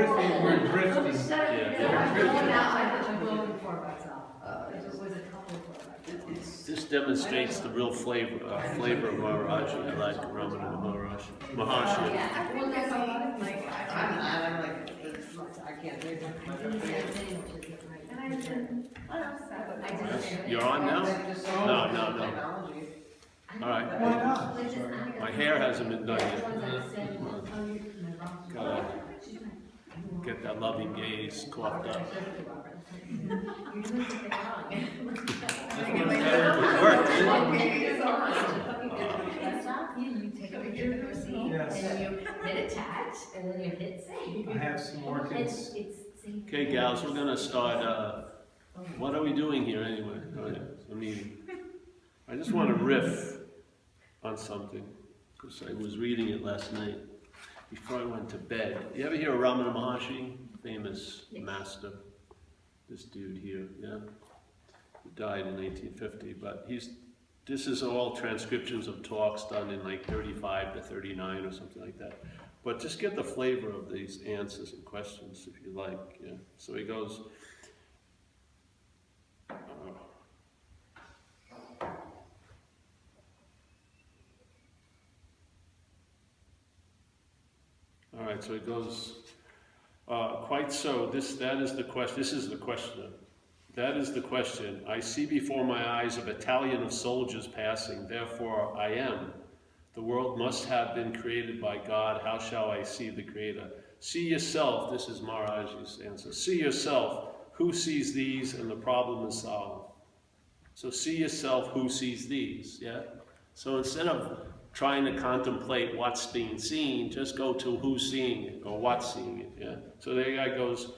drifting. We're drifting. This demonstrates the real flavor of Maharaji. I like Ramana Maharshi. You're on now? No. All right. Why not? My hair hasn't been done yet. Gotta get that loving gaze coughed up. It worked, didn't it? You take a picture of the receipt, Yes. and then you hit attach, and then you hit save. I have some more kids. Okay, gals, we're gonna start. What are we doing here anyway? Oh, yeah, it's a meeting. I just want to riff on something because I was reading it last night before I went to bed. You ever hear of Ramana Maharshi, famous master? This dude here, yeah, he died in 1850. But this is all transcriptions of talks done in like 35 to 39 or something like that. But just get the flavor of these answers and questions if you like. Yeah. So he goes. All right, so it goes, quite so, that is the question, this is the questioner. That is the question. I see before my eyes a battalion of soldiers passing, therefore I am. The world must have been created by God. How shall I see the Creator? See yourself, this is Maharaji's answer. See yourself, who sees these, and the problem is solved. So see yourself, who sees these, yeah? So instead of trying to contemplate what's being seen, just go to who's seeing it or what's seeing it. Yeah. So the guy goes,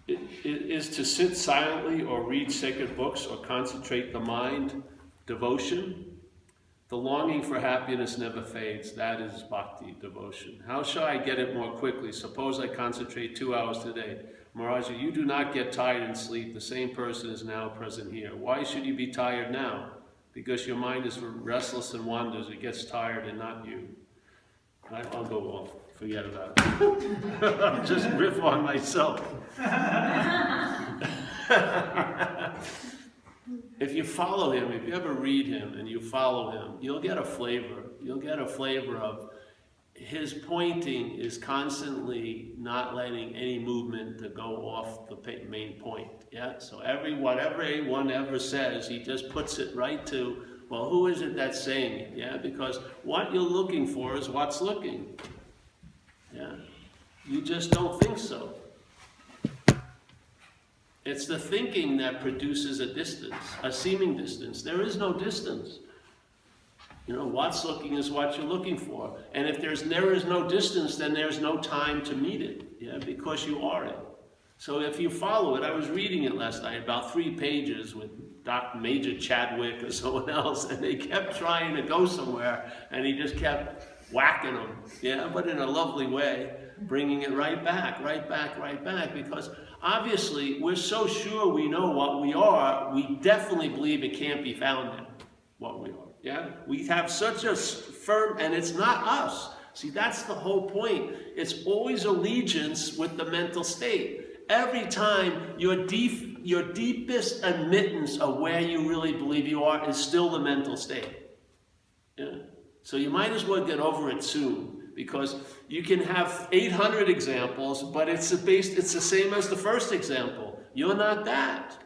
it is to sit silently or read sacred books or concentrate the mind, devotion. The longing for happiness never fades. That is bhakti, devotion. How shall I get it more quickly? Suppose I concentrate 2 hours today. Maharaji, you do not get tired and sleep. The same person is now present here. Why should you be tired now? Because your mind is restless and wanders. It gets tired and not you. I'll go off. Forget about it. I'll just riff on myself. If you follow him, if you ever read him and you follow him, you'll get a flavor. You'll get a flavor of his pointing is constantly not letting any movement to go off the main point. Yeah. So whatever anyone ever says, he just puts it right to, well, who is it that's saying it? Yeah. Because what you're looking for is what's looking. Yeah. You just don't think so. It's the thinking that produces a distance, a seeming distance. There is no distance. You know, what's looking is what you're looking for. And if there is no distance, then there's no time to meet it, yeah, because you are it. So if you follow it, I was reading it last night, about 3 pages with Dr. Major Chadwick or someone else, and they kept trying to go somewhere, and he just kept whacking them, yeah, but in a lovely way, bringing it right back, because obviously we're so sure we know what we are, we definitely believe it can't be found in what we are. Yeah, we have such a firm, and it's not us. See, that's the whole point. It's always allegiance with the mental state. Every time your deepest admittance of where you really believe you are is still the mental state. Yeah. So you might as well get over it soon, because you can have 800 examples, but it's the same as the first example. You're not that.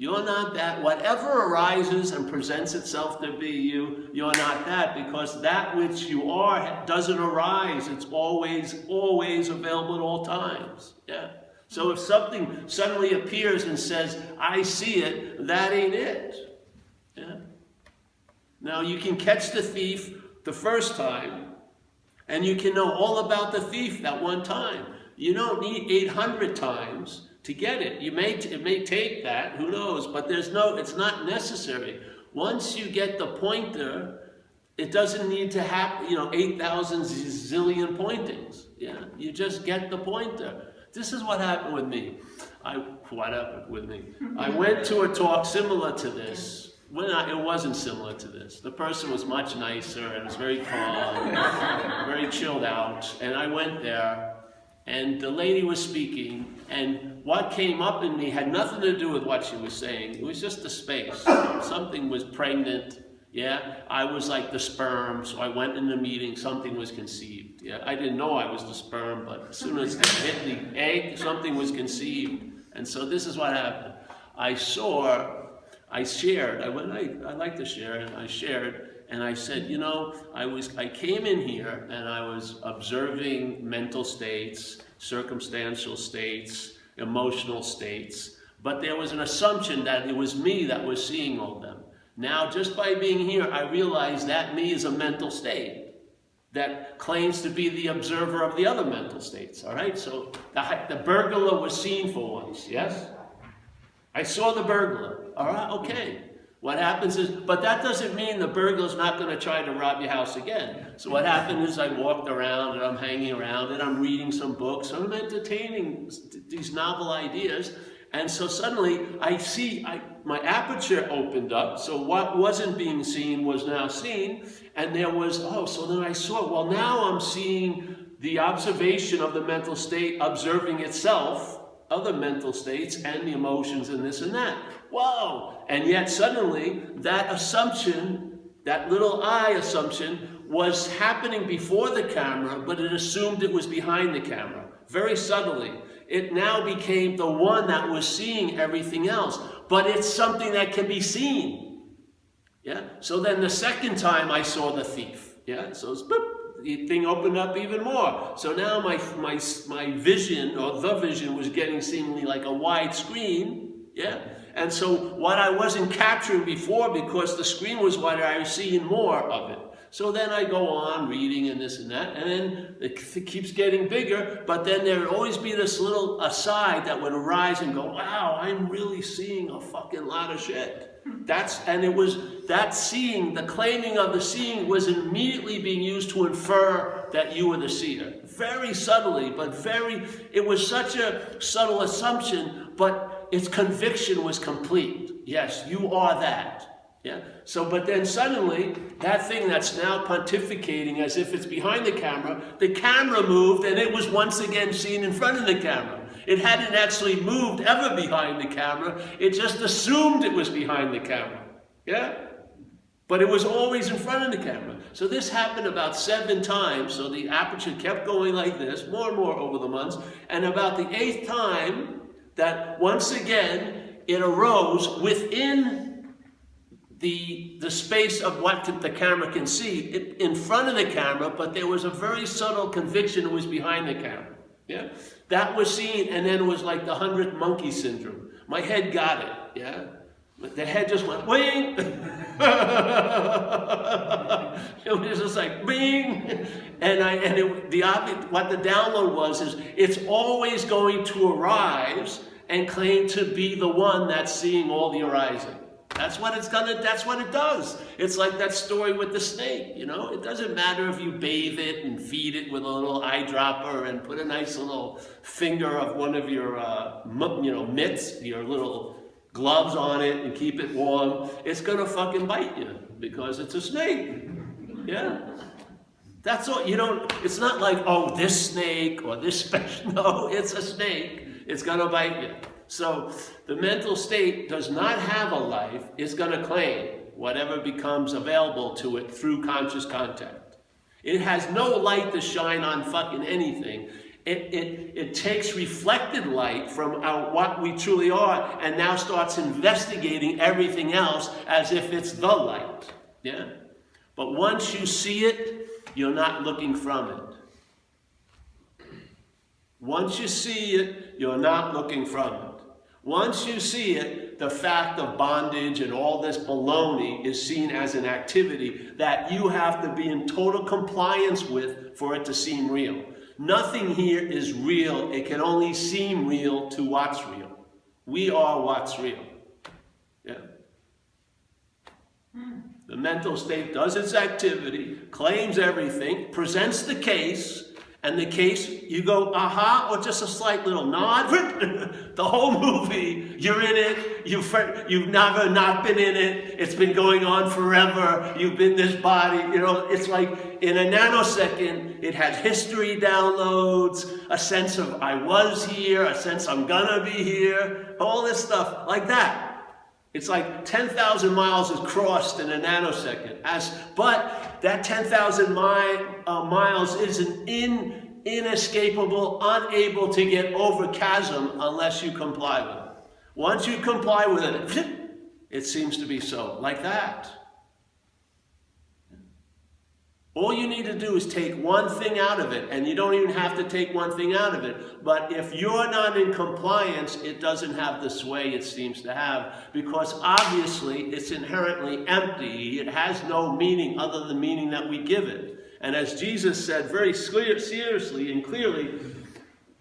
You're not that. Whatever arises and presents itself to be you, you're not that, because that which you are doesn't arise. It's always available at all times. Yeah. So if something suddenly appears and says, I see it, that ain't it. Yeah. Now you can catch the thief the first time, and you can know all about the thief that one time. You don't need 800 times to get it. It may take that, who knows, but it's not necessary. Once you get the pointer, it doesn't need to have 8,000 zillion pointings. Yeah, you just get the pointer. This is what happened with me. I went to a talk similar to this. It wasn't similar to this. The person was much nicer and was very calm, very chilled out. And I went there, and the lady was speaking, and what came up in me had nothing to do with what she was saying. It was just the space. Something was pregnant. Yeah, I was like the sperm, so I went in the meeting, something was conceived. Yeah, I didn't know I was the sperm, but as soon as it hit the egg, something was conceived. And so this is what happened. I shared, I like to share, and I shared, and I said, you know, I came in here and I was observing mental states, circumstantial states, emotional states, but there was an assumption that it was me that was seeing all of them. Now, just by being here, I realize that me is a mental state that claims to be the observer of the other mental states, all right? So the burglar was seen for once, yes? I saw the burglar, all right, okay. What happens is, but that doesn't mean the burglar's not going to try to rob your house again. So what happened is I walked around and I'm hanging around and I'm reading some books and I'm entertaining these novel ideas. And so suddenly I see my aperture opened up. So what wasn't being seen was now seen. And there was, so then I saw, well, now I'm seeing the observation of the mental state observing itself, other mental states and the emotions and this and that. Whoa! And yet suddenly that assumption, that little I assumption, was happening before the camera, but it assumed it was behind the camera, very subtly. It now became the one that was seeing everything else, but it's something that can be seen. Yeah. So then the second time I saw the thief. Yeah. So it's boop, the thing opened up even more. So now my vision, or the vision, was getting seemingly like a wide screen. Yeah. And so what I wasn't capturing before, because the screen was wider, I was seeing more of it. So then I go on reading and this and that, and then it keeps getting bigger, but then there would always be this little aside that would arise and go, wow, I'm really seeing a fucking lot of shit. And it was that seeing, the claiming of the seeing was immediately being used to infer that you were the seer. Very subtly, but it was such a subtle assumption, but its conviction was complete. Yes, you are that. Yeah. So, but then suddenly, that thing that's now pontificating as if it's behind the camera moved, and it was once again seen in front of the camera. It hadn't actually moved ever behind the camera. It just assumed it was behind the camera. Yeah. But it was always in front of the camera. So this happened about 7 times. So the aperture kept going like this, more and more over the months. And about the 8th time, that once again, it arose within the space of what the camera can see, in front of the camera, but there was a very subtle conviction it was behind the camera. Yeah, that was seen, and then it was like the 100th monkey syndrome. My head got it. Yeah, but the head just went wing. It was just like bing, what the download was is it's always going to arise and claim to be the one that's seeing all the arising. That's what it does. It's like that story with the snake, you know? It doesn't matter if you bathe it and feed it with a little eyedropper and put a nice little finger of one of your, mitts, your little gloves on it and keep it warm. It's gonna fucking bite you because it's a snake, yeah? That's all, it's not like, oh, this snake or this special, no, it's a snake. It's gonna bite you. So the mental state does not have a life. It's going to claim whatever becomes available to it through conscious contact. It has no light to shine on fucking anything. It takes reflected light from what we truly are and now starts investigating everything else as if it's the light. Yeah? But once you see it, you're not looking from it. Once you see it, you're not looking from it. Once you see it, the fact of bondage and all this baloney is seen as an activity that you have to be in total compliance with for it to seem real. Nothing here is real. It can only seem real to what's real. We are what's real. Yeah. The mental state does its activity, claims everything, presents the case, And the case, you go, aha, or just a slight little nod. The whole movie, you're in it, you've never not been in it, it's been going on forever, you've been this body, it's like in a nanosecond, it has history downloads, a sense of I was here, a sense I'm gonna be here, all this stuff like that. It's like 10,000 miles is crossed in a nanosecond. But that 10,000 miles is an inescapable, unable to get over chasm unless you comply with it. Once you comply with it, it seems to be so, like that. All you need to do is take one thing out of it, and you don't even have to take one thing out of it. But if you're not in compliance, it doesn't have the sway it seems to have, because obviously it's inherently empty. It has no meaning other than the meaning that we give it. And as Jesus said very seriously and clearly,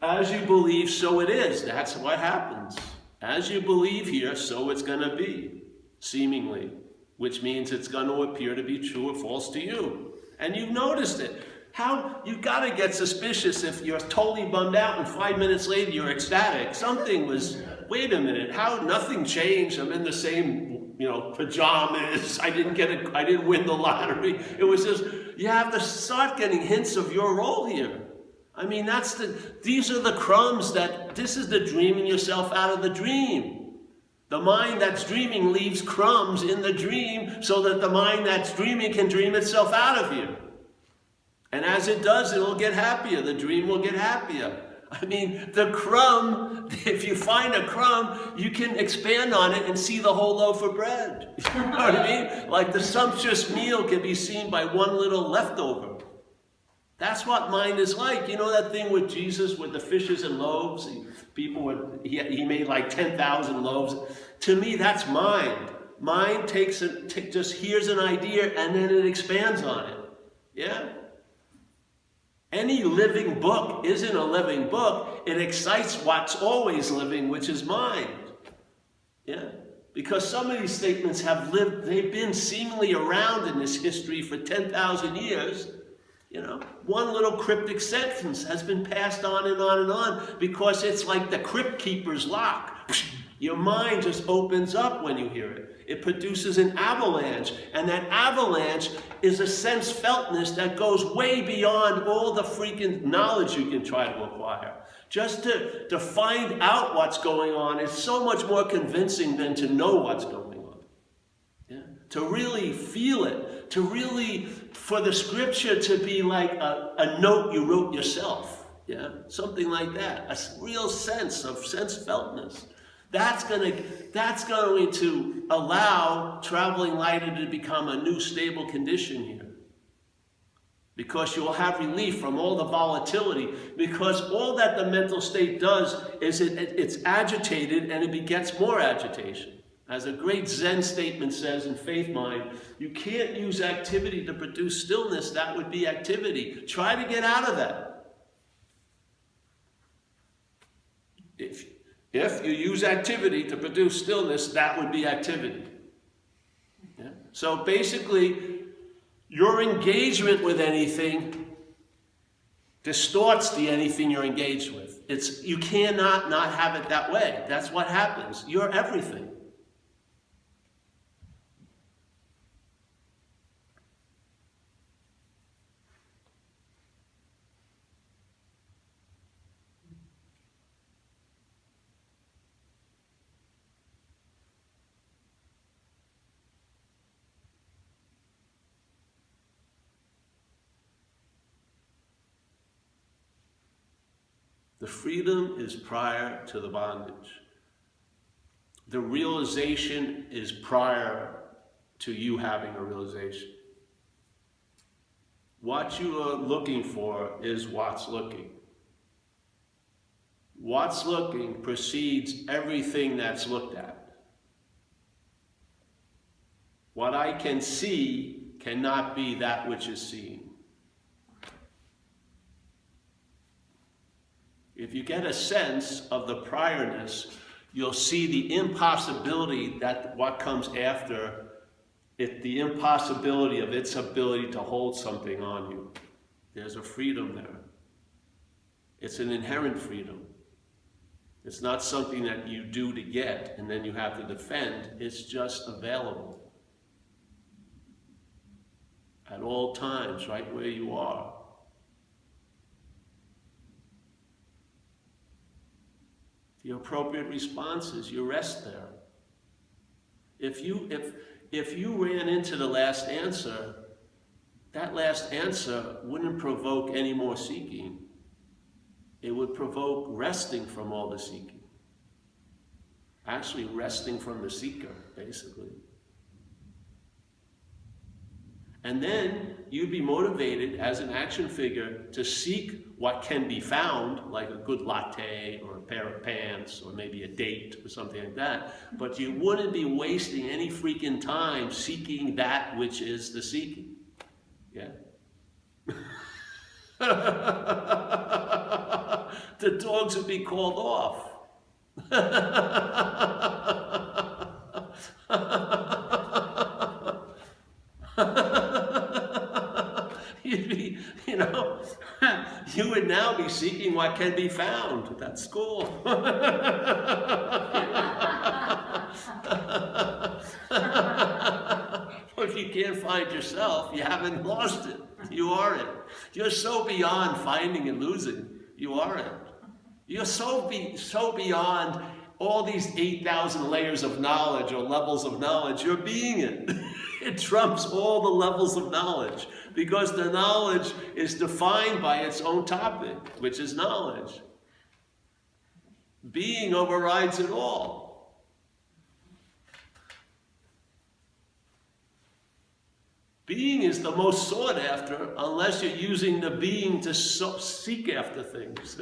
as you believe, so it is. That's what happens. As you believe here, so it's going to be, seemingly, which means it's going to appear to be true or false to you. And you've noticed it. How you've got to get suspicious if you're totally bummed out and 5 minutes later you're ecstatic. Something was, wait a minute, how nothing changed? I'm in the same, pajamas. I didn't win the lottery. It was just, you have to start getting hints of your role here. I mean, these are the crumbs this is the dreaming yourself out of the dream. The mind that's dreaming leaves crumbs in the dream so that the mind that's dreaming can dream itself out of you. And as it does, it'll get happier. The dream will get happier. I mean, the crumb, if you find a crumb, you can expand on it and see the whole loaf of bread. You know what I mean? Like the sumptuous meal can be seen by one little leftover. That's what mind is like. You know that thing with Jesus with the fishes and loaves? He made like 10,000 loaves. To me, that's mind. Mind just hears an idea and then it expands on it. Yeah? Any living book isn't a living book. It excites what's always living, which is mind. Yeah? Because some of these statements they've been seemingly around in this history for 10,000 years. One little cryptic sentence has been passed on and on and on because it's like the crypt keeper's lock. Your mind just opens up when you hear it. It produces an avalanche, and that avalanche is a sense feltness that goes way beyond all the freaking knowledge you can try to acquire. Just to find out what's going on is so much more convincing than to know what's going on. Yeah? To really feel it, for the scripture to be like a note you wrote yourself, yeah, something like that, a real sense of sense feltness. That's going to allow traveling lighter to become a new stable condition here, because you will have relief from all the volatility. Because all that the mental state does is it's agitated and it begets more agitation. As a great Zen statement says in Faith Mind, you can't use activity to produce stillness. That would be activity. Try to get out of that. If you use activity to produce stillness, that would be activity. Yeah? So basically, your engagement with anything distorts the anything you're engaged with. You cannot not have it that way. That's what happens. You're everything. The freedom is prior to the bondage. The realization is prior to you having a realization. What you are looking for is what's looking. What's looking precedes everything that's looked at. What I can see cannot be that which is seen. If you get a sense of the priorness, you'll see the impossibility that what comes after it, the impossibility of its ability to hold something on you. There's a freedom there. It's an inherent freedom. It's not something that you do to get and then you have to defend. It's just available at all times, right where you are. The appropriate response is you rest there. If you ran into the last answer, that last answer wouldn't provoke any more seeking. It would provoke resting from all the seeking. Actually resting from the seeker, basically. And then you'd be motivated as an action figure to seek what can be found, like a good latte or a pair of pants or maybe a date or something like that. But you wouldn't be wasting any freaking time seeking that which is the seeking. Yeah? The dogs would be called off. You'd be, you would now be seeking what can be found. That's cool. If you can't find yourself, you haven't lost it. You are it. You're so beyond finding and losing. You are it. You're so beyond all these 8,000 layers of knowledge or levels of knowledge. You're being it. It trumps all the levels of knowledge because the knowledge is defined by its own topic, which is knowledge. Being overrides it all. Being is the most sought after unless you're using the being to seek after things.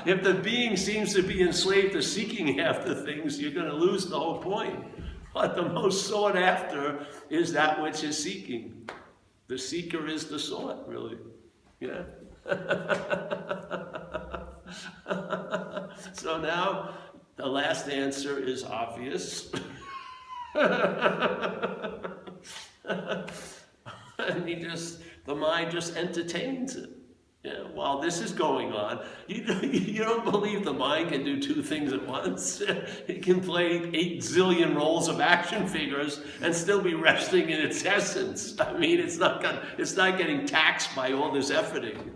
If the being seems to be enslaved to seeking after things, you're going to lose the whole point. But the most sought after is that which is seeking. The seeker is the sought, really. Yeah. So now the last answer is obvious. And the mind just entertains it. Yeah, while this is going on, you don't believe the mind can do two things at once. It can play 8 zillion roles of action figures and still be resting in its essence. I mean, it's not getting taxed by all this efforting.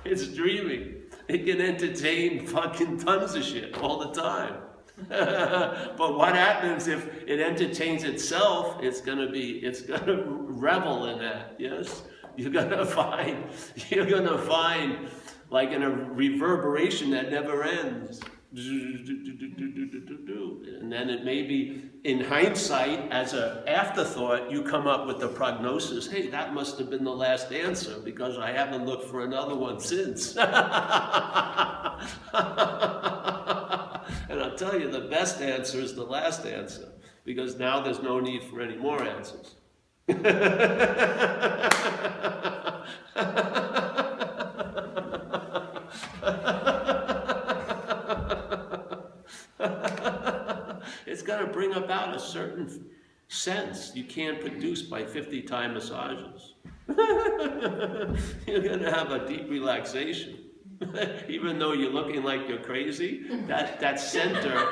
It's dreaming. It can entertain fucking tons of shit all the time. But what happens if it entertains itself? It's gonna revel in that. Yes, you're gonna find like in a reverberation that never ends. And then it may be, in hindsight, as an afterthought, you come up with the prognosis, hey, that must have been the last answer because I haven't looked for another one since. And I'll tell you, the best answer is the last answer, because now there's no need for any more answers. It's going to bring about a certain sense you can't produce by 50 Thai massages. You're going to have a deep relaxation. Even though you're looking like you're crazy, that center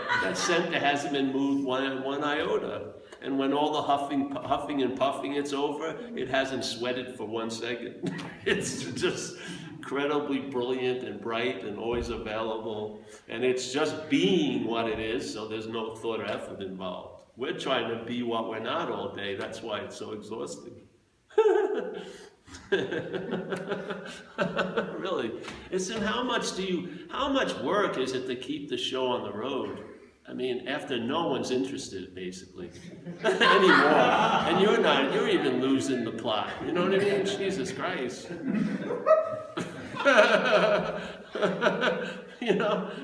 hasn't been moved one iota. And when all the huffing and puffing it's over, it hasn't sweated for 1 second. It's just incredibly brilliant and bright and always available. And it's just being what it is, so there's no thought or effort involved. We're trying to be what we're not all day. That's why it's so exhausting. Really, it's in how much work is it to keep the show on the road? I mean, after no one's interested, basically, anymore, and you're even losing the plot. You know what I mean? Jesus Christ.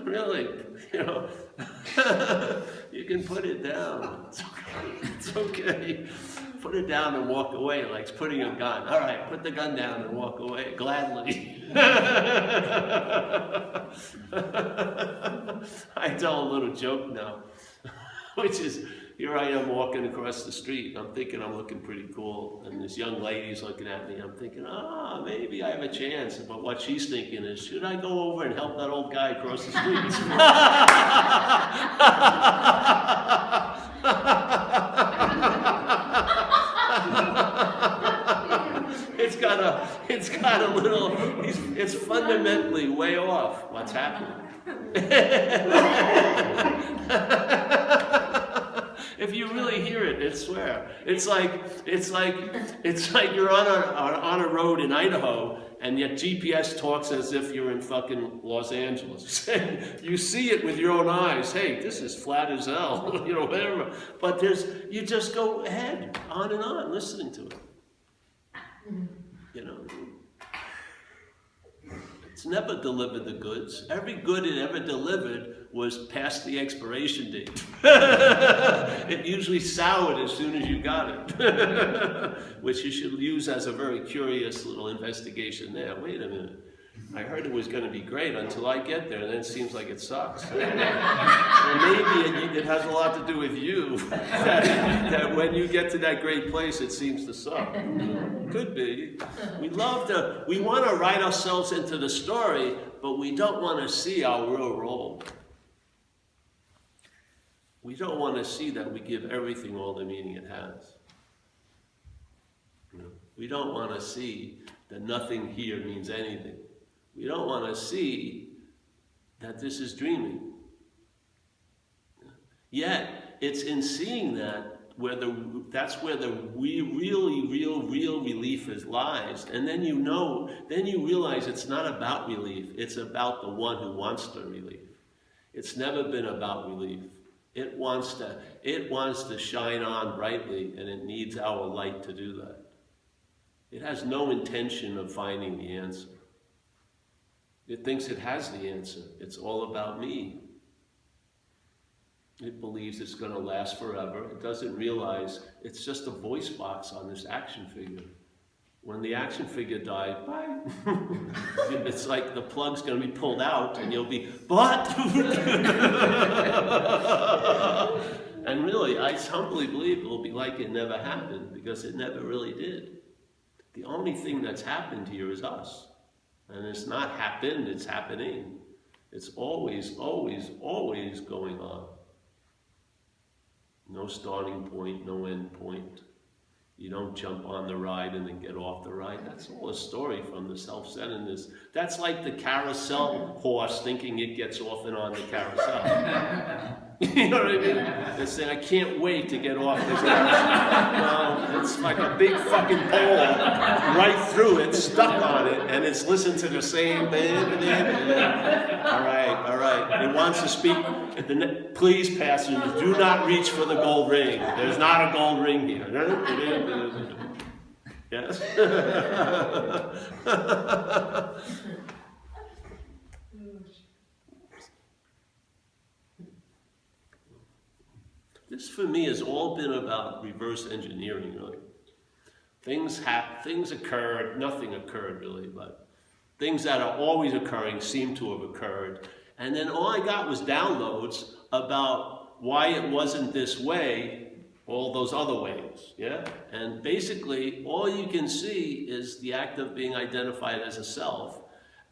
Really, you can put it down. It's okay. Put it down and walk away, like putting a gun. All right, put the gun down and walk away, gladly. I tell a little joke now, which is, here I am walking across the street, and I'm thinking I'm looking pretty cool, and this young lady's looking at me. I'm thinking, maybe I have a chance. But what she's thinking is, should I go over and help that old guy across the street? It's got a little, it's fundamentally way off what's happening. If you really hear it, I swear, it's like you're on a road in Idaho, and yet GPS talks as if you're in fucking Los Angeles. You see it with your own eyes. Hey, this is flat as hell, whatever. But you just go ahead, on and on, listening to it. It's never delivered the goods. Every good it ever delivered was past the expiration date. It usually soured as soon as you got it, which you should use as a very curious little investigation there. Wait a minute. I heard it was going to be great until I get there, and then it seems like it sucks. Or maybe it has a lot to do with you, that when you get to that great place, it seems to suck. Could be. We want to write ourselves into the story, but we don't want to see our real role. We don't want to see that we give everything all the meaning it has. We don't want to see that nothing here means anything. We don't want to see that this is dreaming. Yet, it's in seeing that that's where the real relief lies. And then you realize it's not about relief. It's about the one who wants the relief. It's never been about relief. It wants to shine on brightly, and it needs our light to do that. It has no intention of finding the answer. It thinks it has the answer. It's all about me. It believes it's going to last forever. It doesn't realize it's just a voice box on this action figure. When the action figure dies, bye. It's like the plug's going to be pulled out, and you'll be, but? And really, I humbly believe it will be like it never happened, because it never really did. The only thing that's happened here is us. And it's not happened, it's happening. It's always, always, always going on. No starting point, no end point. You don't jump on the ride and then get off the ride. That's all a story from the self-centeredness. That's like the carousel horse thinking it gets off and on the carousel. You know what I mean? They're saying, I can't wait to get off this carousel. Well, it's like a big fucking pole right through it, stuck on it, and it's listening to the same thing. All right. It wants to speak. Please, passengers, do not reach for the gold ring. There's not a gold ring here. Yes? This, for me, has all been about reverse engineering, really. Things occurred, nothing occurred, really, but things that are always occurring seem to have occurred. And then all I got was downloads about why it wasn't this way, all those other ways, yeah? And basically, all you can see is the act of being identified as a self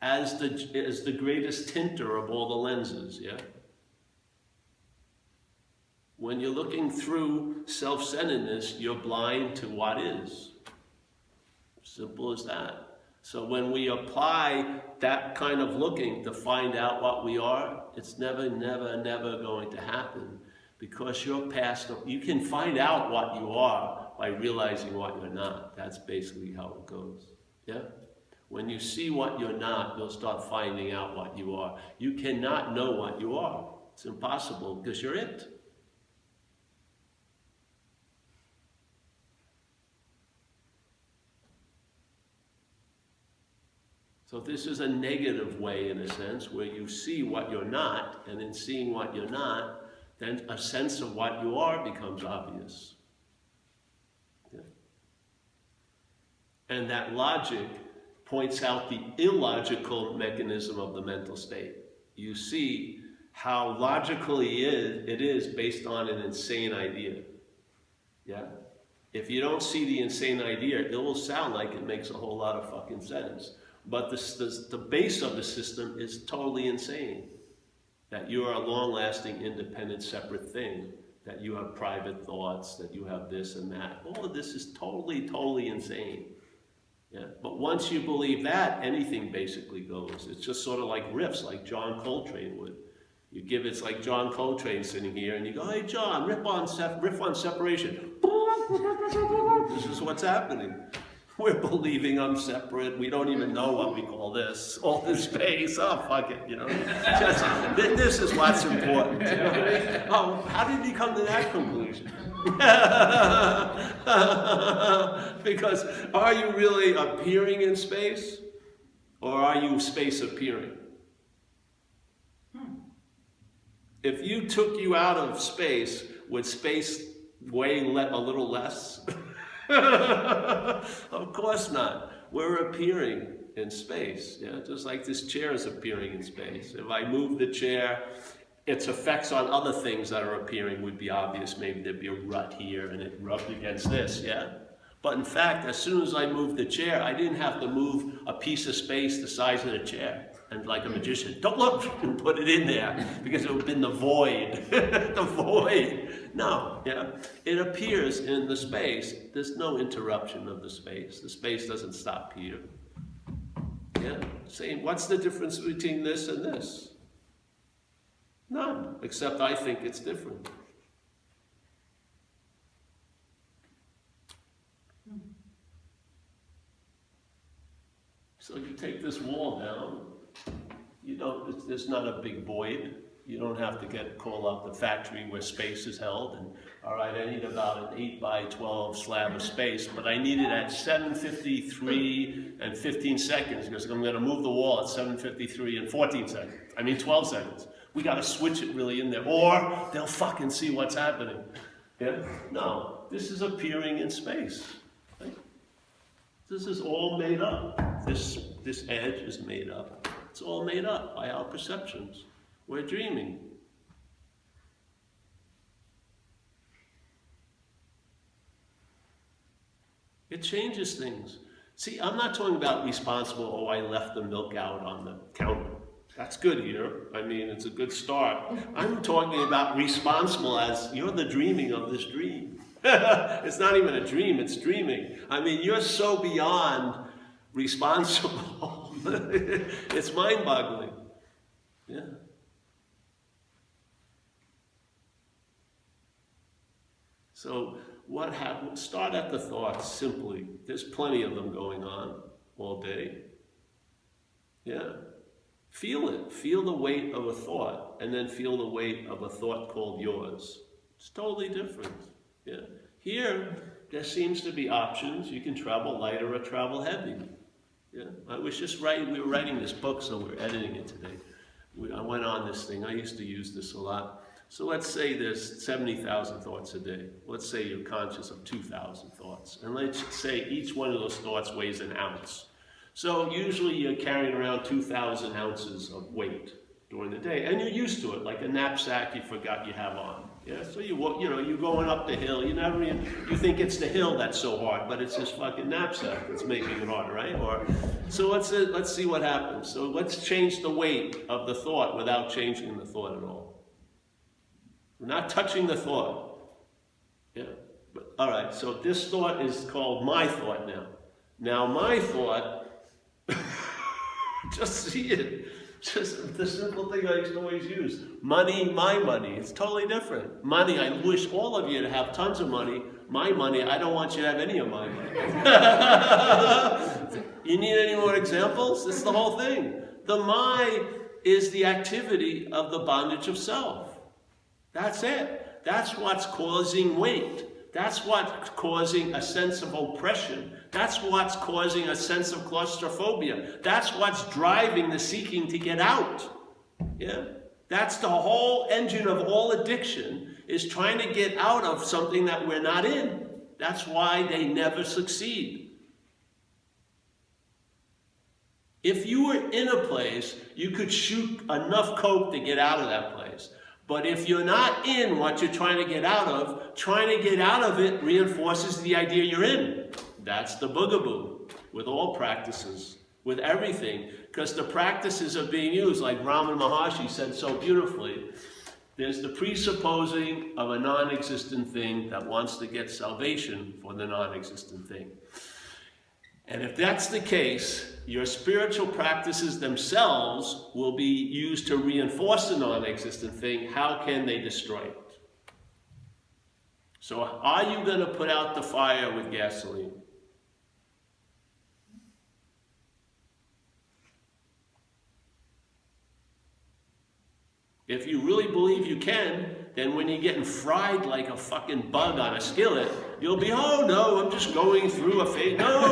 as the greatest tinter of all the lenses, yeah? When you're looking through self-centeredness, you're blind to what is. Simple as that. So when we apply that kind of looking to find out what we are, it's never going to happen, because you're past. You can find out what you are by realizing what you're not. That's basically how it goes. Yeah? When you see what you're not, you'll start finding out what you are. You cannot know what you are. It's impossible, because you're it. So this is a negative way, in a sense, where you see what you're not, and in seeing what you're not, then a sense of what you are becomes obvious. Yeah. And that logic points out the illogical mechanism of the mental state. You see how logically it is based on an insane idea. Yeah? If you don't see the insane idea, it will sound like it makes a whole lot of fucking sense. But the base of the system is totally insane. That you are a long-lasting, independent, separate thing. That you have private thoughts, that you have this and that. All of this is totally, totally insane. Yeah? But once you believe that, anything basically goes. It's just sort of like riffs, like John Coltrane would. You give it's like John Coltrane sitting here, and you go, "Hey John, riff on separation." This is what's happening. We're believing I'm separate. We don't even know what we call this. All this space. Oh, fuck it, you know. This is what's important. You know what I mean? Oh, how did he come to that conclusion? Because are you really appearing in space? Or are you space appearing? If you took you out of space, would space weigh a little less? Of course not. We're appearing in space. Yeah? Just like this chair is appearing in space. If I move the chair, its effects on other things that are appearing would be obvious. Maybe there'd be a rut here and it rubbed against this, yeah? But in fact, as soon as I moved the chair, I didn't have to move a piece of space the size of the chair. And like a magician, don't look, and put it in there, because it would have been the void. The void. No, yeah. It appears in the space. There's no interruption of the space. The space doesn't stop here. Yeah. Saying, what's the difference between this and this? None, except I think it's different. So you take this wall down. You don't, there's not a big void. You don't have to call up the factory where space is held and, all right, I need about an 8 by 12 slab of space, but I need it at 7:53 and 15 seconds because I'm going to move the wall at 7:53 and 14 seconds. I mean 12 seconds. We got to switch it really in there, or they'll fucking see what's happening. Yeah? No, this is appearing in space. Right? This is all made up. This edge is made up. It's all made up by our perceptions. We're dreaming. It changes things. See, I'm not talking about responsible, oh, I left the milk out on the counter. That's good here. I mean, it's a good start. I'm talking about responsible as you're the dreaming of this dream. It's not even a dream, it's dreaming. I mean, you're so beyond responsible. It's mind-boggling. Yeah. So what happens? Start at the thoughts simply. There's plenty of them going on all day. Yeah. Feel it. Feel the weight of a thought, and then feel the weight of a thought called yours. It's totally different. Yeah. Here, there seems to be options. You can travel light or travel heavy. Yeah. I was just writing, we were writing this book, so we're editing it today. I went on this thing. I used to use this a lot. So let's say there's 70,000 thoughts a day. Let's say you're conscious of 2,000 thoughts. And let's say each one of those thoughts weighs an ounce. So usually you're carrying around 2,000 ounces of weight during the day. And you're used to it, like a knapsack you forgot you have on. Yeah, so you're going up the hill. You think it's the hill that's so hard, but it's this fucking knapsack that's making it hard, right? So let's see what happens. So let's change the weight of the thought without changing the thought at all. We're not touching the thought. Yeah. But, all right, so this thought is called my thought now. Now my thought, just see it. Just the simple thing I used to always use. Money, my money. It's totally different. Money, I wish all of you to have tons of money. My money, I don't want you to have any of my money. You need any more examples? It's the whole thing. The my is the activity of the bondage of self. That's it. That's what's causing weight. That's what's causing a sense of oppression. That's what's causing a sense of claustrophobia. That's what's driving the seeking to get out. Yeah? That's the whole engine of all addiction, is trying to get out of something that we're not in. That's why they never succeed. If you were in a place, you could shoot enough coke to get out of that place. But if you're not in what you're trying to get out of it reinforces the idea you're in. That's the boogaboo with all practices, with everything. Because the practices are being used, like Ramana Maharshi said so beautifully. There's the presupposing of a non-existent thing that wants to get salvation for the non-existent thing. And if that's the case, your spiritual practices themselves will be used to reinforce the non-existent thing. How can they destroy it? So are you going to put out the fire with gasoline? If you really believe you can, then when you're getting fried like a fucking bug on a skillet, you'll be, oh no, I'm just going through a phase. No.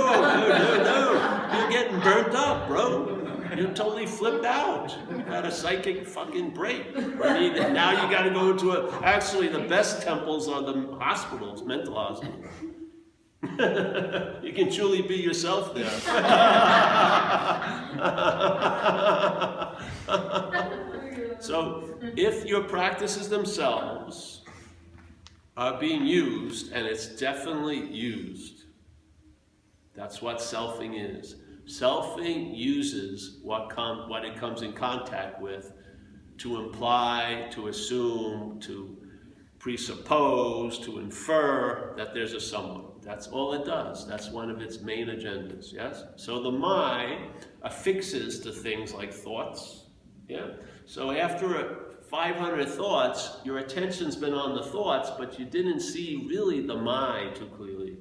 You're getting burnt up, bro. You're totally flipped out. You got a psychic fucking break. Now you got to go to actually the best temples are the hospitals, mental hospitals. You can truly be yourself there. So, if your practices themselves are being used, and it's definitely used, that's what selfing is. Selfing uses what it comes in contact with to imply, to assume, to presuppose, to infer that there's a someone. That's all it does. That's one of its main agendas, yes? So the mind affixes to things like thoughts, yeah? So after 500 thoughts, your attention's been on the thoughts, but you didn't see really the mind too clearly.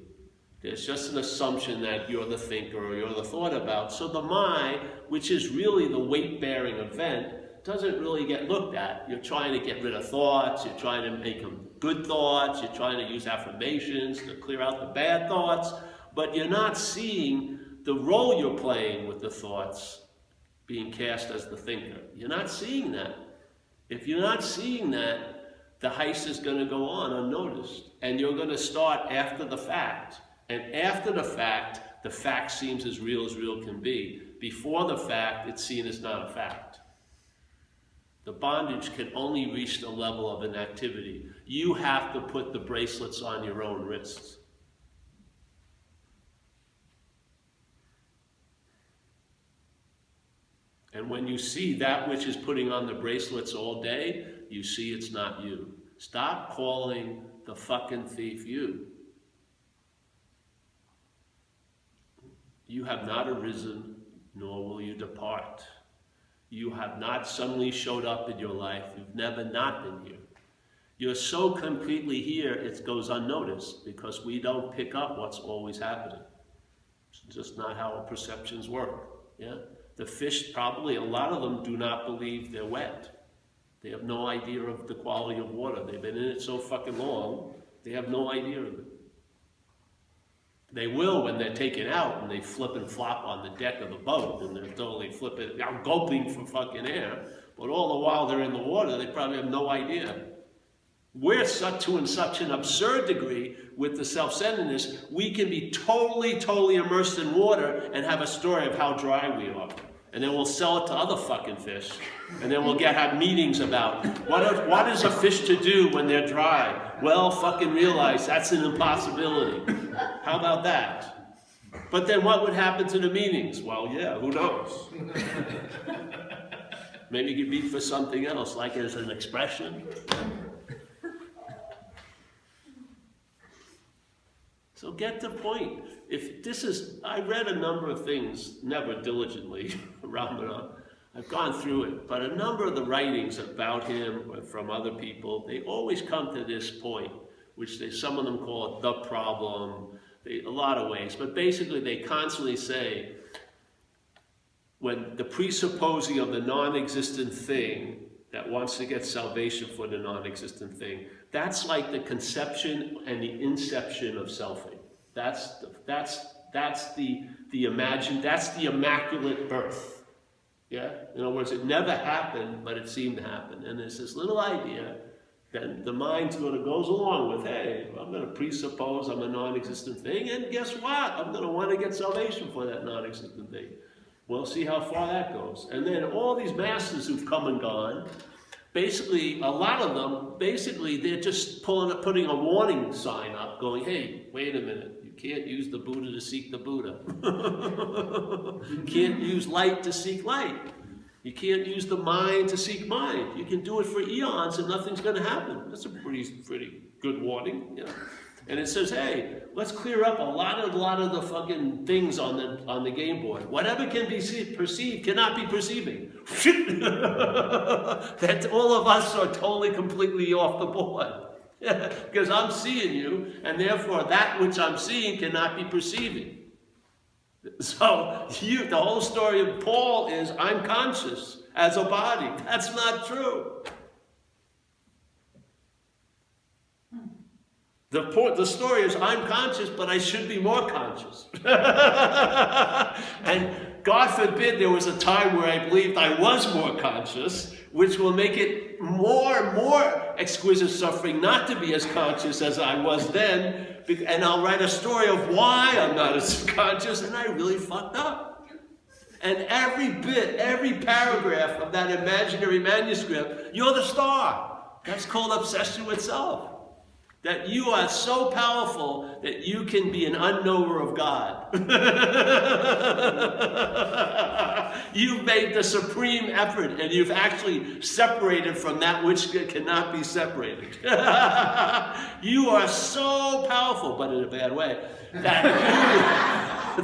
There's just an assumption that you're the thinker or you're the thought about. So the mind, which is really the weight-bearing event, doesn't really get looked at. You're trying to get rid of thoughts, you're trying to make them good thoughts, you're trying to use affirmations to clear out the bad thoughts, but you're not seeing the role you're playing with the thoughts being cast as the thinker. You're not seeing that. If you're not seeing that, the heist is going to go on unnoticed. And you're going to start after the fact. And after the fact seems as real can be. Before the fact, it's seen as not a fact. The bondage can only reach the level of an activity. You have to put the bracelets on your own wrists. And when you see that which is putting on the bracelets all day, you see it's not you. Stop calling the fucking thief you. You have not arisen, nor will you depart. You have not suddenly showed up in your life. You've never not been here. You're so completely here, it goes unnoticed because we don't pick up what's always happening. It's just not how our perceptions work. Yeah? The fish, probably, a lot of them do not believe they're wet. They have no idea of the quality of water. They've been in it so fucking long, they have no idea of it. They will when they're taken out and they flip and flop on the deck of the boat and they're totally flipping, gulping for fucking air. But all the while they're in the water, they probably have no idea. We're to such an absurd degree with the self-centeredness, we can be totally immersed in water and have a story of how dry we are. And then we'll sell it to other fucking fish. And then we'll have meetings about what is a fish to do when they're dry? Well, fucking realize that's an impossibility. How about that? But then what would happen to the meetings? Well, yeah, who knows? Maybe you could meet for something else, like as an expression. So get the point. If this is, I read a number of things, never diligently, Ramana. I've gone through it, but a number of the writings about him from other people, they always come to this point, which some of them call it the problem, a lot of ways, but basically they constantly say, when the presupposing of the non-existent thing that wants to get salvation for the non-existent thing, that's like the conception and the inception of selfing. That's the immaculate birth. Yeah? In other words, it never happened, but it seemed to happen. And there's this little idea that the mind goes along with, hey, I'm going to presuppose I'm a non-existent thing, and guess what? I'm going to want to get salvation for that non-existent thing. We'll see how far that goes. And then all these masters who've come and gone, basically, a lot of them, basically, they're just putting a warning sign up going, hey, wait a minute, you can't use the Buddha to seek the Buddha. You can't use light to seek light. You can't use the mind to seek mind. You can do it for eons and nothing's going to happen. That's a pretty good warning. You know? And it says, hey, let's clear up a lot of the fucking things on the game board. Whatever can be perceived cannot be perceiving. That all of us are totally, completely off the board. Because I'm seeing you, and therefore that which I'm seeing cannot be perceiving. So the whole story of Paul is, I'm conscious as a body. That's not true. The story is, I'm conscious, but I should be more conscious. And God forbid there was a time where I believed I was more conscious, which will make it more and more exquisite suffering not to be as conscious as I was then. And I'll write a story of why I'm not as conscious, and I really fucked up. And every paragraph of that imaginary manuscript, you're the star. That's called obsession with self. That you are so powerful that you can be an unknower of God. You've made the supreme effort and you've actually separated from that which cannot be separated. You are so powerful, but in a bad way, that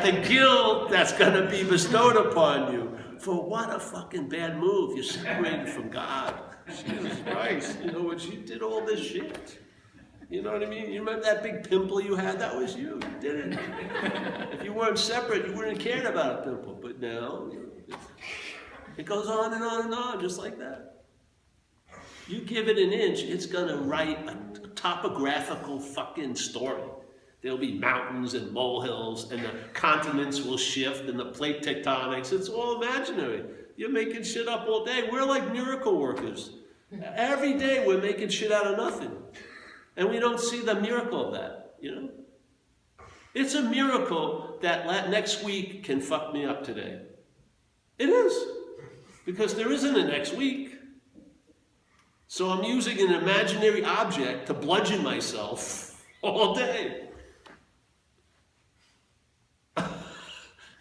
the guilt that's going to be bestowed upon you for what a fucking bad move. You're separated from God. Jesus Christ, you know, when you did all this shit. You know what I mean? You remember that big pimple you had? That was you. You did it. If you weren't separate, you wouldn't have cared about a pimple. But now, it goes on and on and on, just like that. You give it an inch, it's going to write a topographical fucking story. There'll be mountains and molehills, and the continents will shift, and the plate tectonics. It's all imaginary. You're making shit up all day. We're like miracle workers. Every day we're making shit out of nothing. And we don't see the miracle of that, you know? It's a miracle that next week can fuck me up today. It is. Because there isn't a next week. So I'm using an imaginary object to bludgeon myself all day.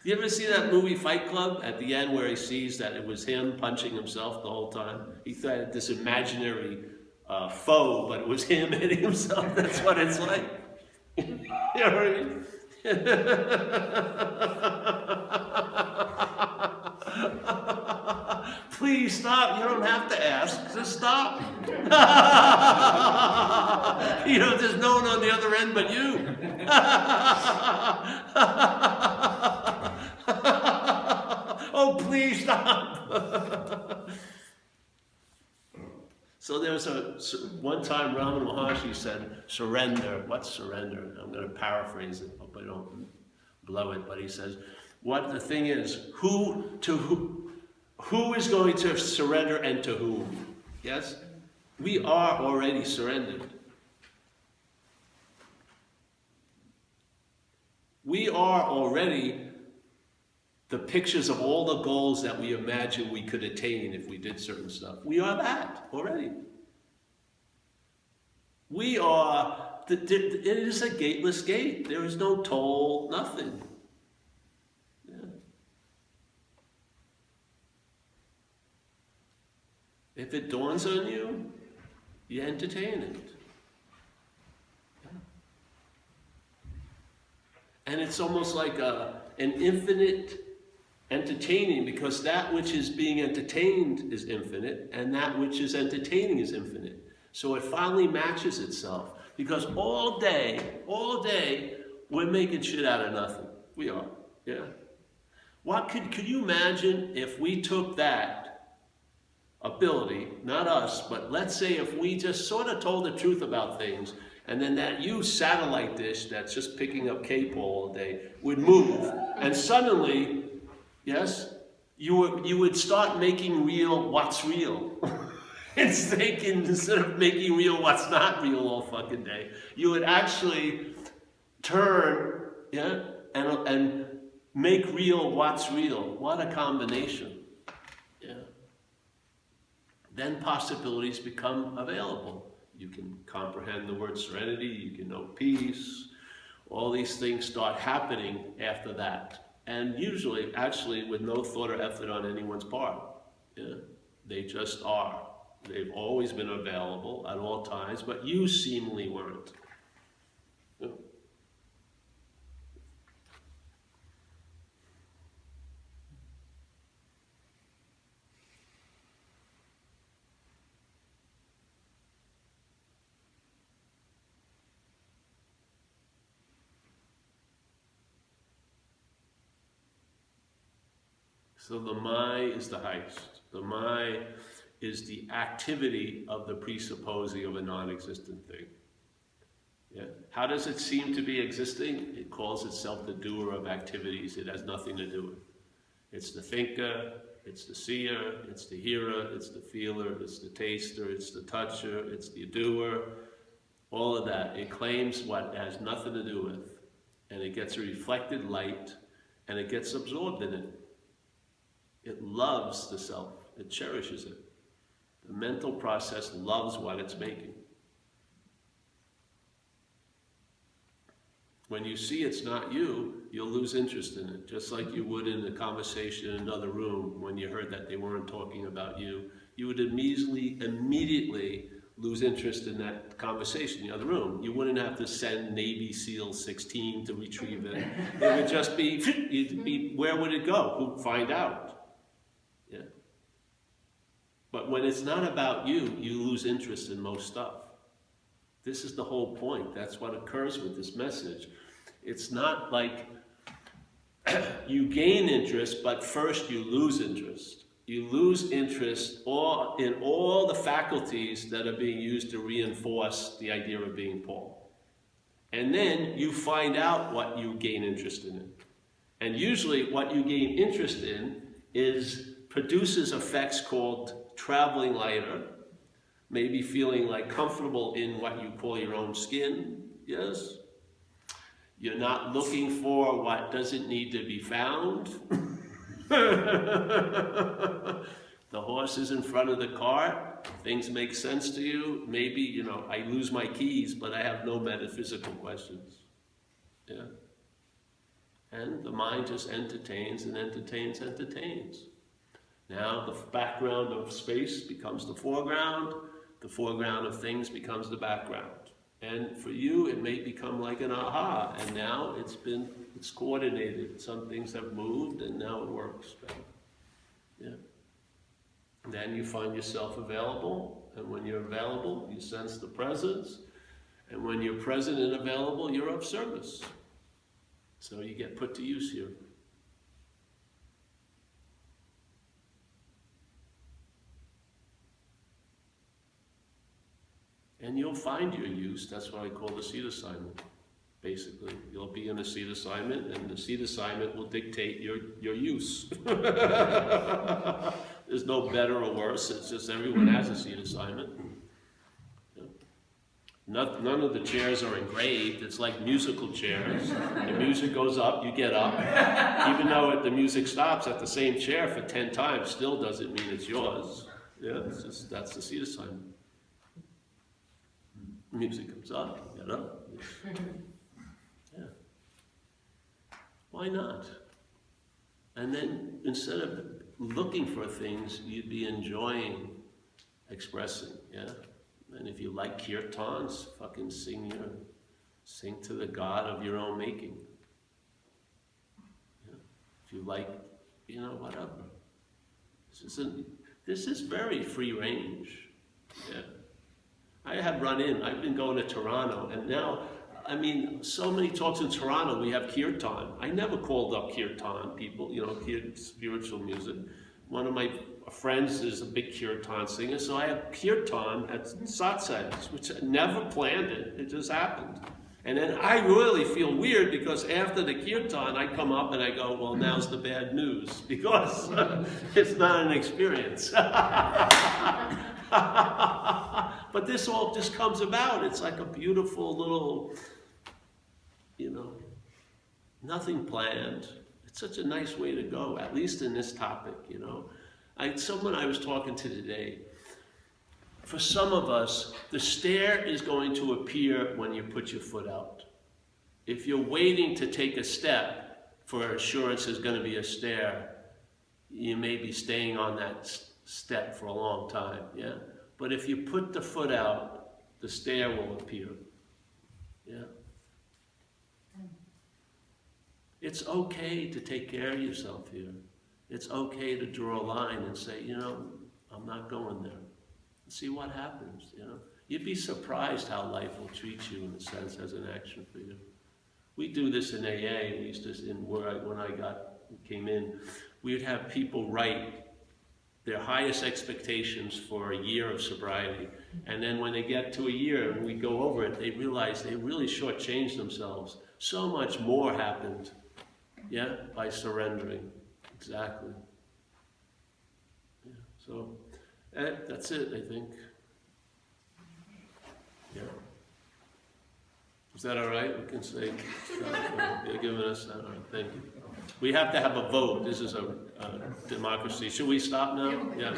You ever see that movie Fight Club at the end where he sees that it was him punching himself the whole time? He thought it this imaginary foe, but it was him hitting himself. That's what it's like. You know what I mean? Please stop. You don't have to ask. Just stop. You know, there's no one on the other end but you. Oh, please stop. So there's one time Ramana Maharshi said, surrender. What's surrender? I'm going to paraphrase it. Hope I don't blow it. But he says, what the thing is, who is going to surrender and to whom? Yes? We are already surrendered. We are already the pictures of all the goals that we imagine we could attain if we did certain stuff. We are that already. We are, it is a gateless gate. There is no toll, nothing. Yeah. If it dawns on you, you entertain it. And it's almost like an infinite entertaining, because that which is being entertained is infinite, and that which is entertaining is infinite. So it finally matches itself, because all day, we're making shit out of nothing. We are, yeah. What could you imagine if we took that ability, not us, but let's say if we just sort of told the truth about things, and then that satellite dish that's just picking up K-pole all day would move, and suddenly, yes, you would start making real what's real. Instead of making real what's not real all fucking day, you would actually turn, yeah, and make real what's real. What a combination. Yeah. then possibilities become available. You can comprehend the word serenity, you can know peace. All these things start happening after that. And usually, actually, with no thought or effort on anyone's part. Yeah? They just are. They've always been available at all times, but you seemingly weren't. Yeah. So the my is the heist. The my is the activity of the presupposing of a non-existent thing. Yeah. How does it seem to be existing? It calls itself the doer of activities it has nothing to do with. It's the thinker, it's the seer, it's the hearer, it's the feeler, it's the taster, it's the toucher, it's the doer. All of that. It claims what it has nothing to do with. And it gets a reflected light and it gets absorbed in it. It loves the self. It cherishes it. The mental process loves what it's making. When you see it's not you, you'll lose interest in it. Just like you would in a conversation in another room when you heard that they weren't talking about you. You would immediately lose interest in that conversation in the other room. You wouldn't have to send Navy SEAL 16 to retrieve it. It would just be, where would it go? Who'd find out? Yeah. But when it's not about you, you lose interest in most stuff. This is the whole point. That's what occurs with this message. It's not like you gain interest, but first you lose interest. You lose interest in all the faculties that are being used to reinforce the idea of being Paul. And then you find out what you gain interest in. And usually what you gain interest in produces effects called traveling lighter, maybe feeling like comfortable in what you call your own skin, yes? You're not looking for what doesn't need to be found. The horse is in front of the cart, things make sense to you. Maybe, I lose my keys, but I have no metaphysical questions. Yeah? And the mind just entertains and entertains, entertains. Now the background of space becomes the foreground of things becomes the background. And for you, it may become like an aha, and now it's coordinated. Some things have moved, and now it works better. Yeah. And then you find yourself available, and when you're available, you sense the presence, and when you're present and available, you're of service. So you get put to use here. And you'll find your use. That's what I call the seat assignment. Basically, you'll be in a seat assignment, and the seat assignment will dictate your use. There's no better or worse. It's just everyone has a seat assignment. Yeah. None of the chairs are engraved. It's like musical chairs. The music goes up, you get up. Even though the music stops at the same chair for 10 times, still doesn't mean it's yours. Yeah, that's the seat assignment. Music comes up, you get up. Yeah. Why not? And then instead of looking for things, you'd be enjoying expressing, yeah? And if you like kirtans, fucking sing to the God of your own making. Yeah? If you like, whatever. This is very free range, yeah? I have I've been going to Toronto, and now, so many talks in Toronto, we have kirtan. I never called up kirtan people, spiritual music. One of my friends is a big kirtan singer, so I have kirtan at satsangs, which I never planned it just happened. And then I really feel weird because after the kirtan, I come up and I go, well, now's the bad news, because it's not an experience. But this all just comes about. It's like a beautiful little, nothing planned. It's such a nice way to go, at least in this topic, Someone I was talking to today for some of us, the stair is going to appear when you put your foot out. If you're waiting to take a step for assurance there's going to be a stair, you may be staying on that step for a long time, yeah? But if you put the foot out, the stair will appear, yeah? It's okay to take care of yourself here. It's okay to draw a line and say, you know, I'm not going there. See what happens, you know? You'd be surprised how life will treat you, in a sense, as an action figure. We do this in AA. We used to, when I came in, we would have people write their highest expectations for a year of sobriety. And then when they get to a year and we go over it, they realize they really shortchanged themselves. So much more happened, yeah, by surrendering. Exactly. Yeah, so that's it, I think. Yeah. Is that all right? We can say, you're giving us that. All right, thank you. We have to have a vote. This is a democracy. Should we stop now? Yeah.